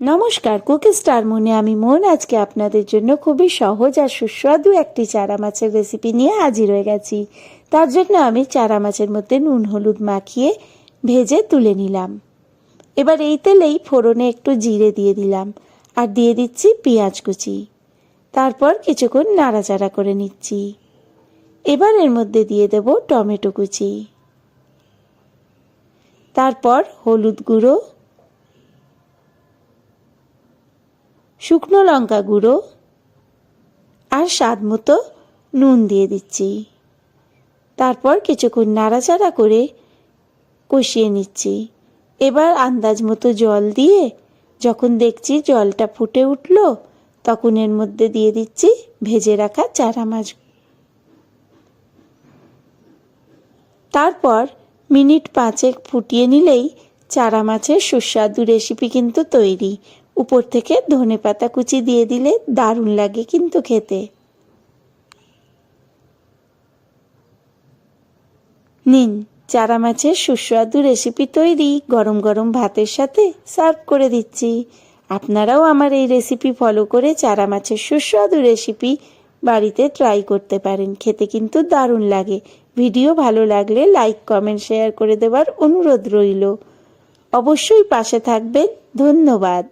নমস্কার, cookie star মনে আমি মন আজকে আপনাদের জন্য খুবই সহজ আর সুস্বাদু একটি চারা মাছের রেসিপি নিয়ে হাজির হয়ে গেছি। তার জন্য আমি চারা মাছের মধ্যে নুন হলুদ মাখিয়ে ভেজে তুলে নিলাম। এবার এই তেলেই ফোড়নে একটু জিরে দিয়ে দিলাম আর দিয়ে দিচ্ছি পেঁয়াজ কুচি। তারপর কিছুক্ষণ নাড়াচাড়া করে নিচ্ছি। এবার এর মধ্যে দিয়ে দেব টমেটো কুচি, তারপর হলুদ গুঁড়ো, শুকনো লঙ্কা গুঁড়ো আর স্বাদ মতো নুন দিয়ে দিচ্ছি। তারপর কিছুক্ষণ নাড়াচাড়া করে কষিয়ে নিচ্ছি। এবার আন্দাজ মতো জল দিয়ে যখন দেখছি জলটা ফুটে উঠল, তখন এর মধ্যে দিয়ে দিচ্ছি ভেজে রাখা চারা মাছ। তারপর মিনিট 5 ফুটিয়ে নিলেই চারা মাছের সুস্বাদু রেসিপি কিন্তু তৈরি। উপর থেকে ধনেপাতা কুচি দিয়ে দিলে দারুণ লাগে কিন্তু খেতে। নিন, চারা মাছের সুস্বাদু রেসিপি তৈরি। গরম গরম ভাতের সাথে সার্ভ করে দিচ্ছি। আপনারাও আমার এই রেসিপি ফলো করে চারা মাছের সুস্বাদু রেসিপি বাড়িতে ট্রাই করতে পারেন। খেতে কিন্তু দারুণ লাগে। ভিডিও ভালো লাগলে লাইক কমেন্ট শেয়ার করে দেওয়ার অনুরোধ রইল। অবশ্যই পাশে থাকবেন। ধন্যবাদ।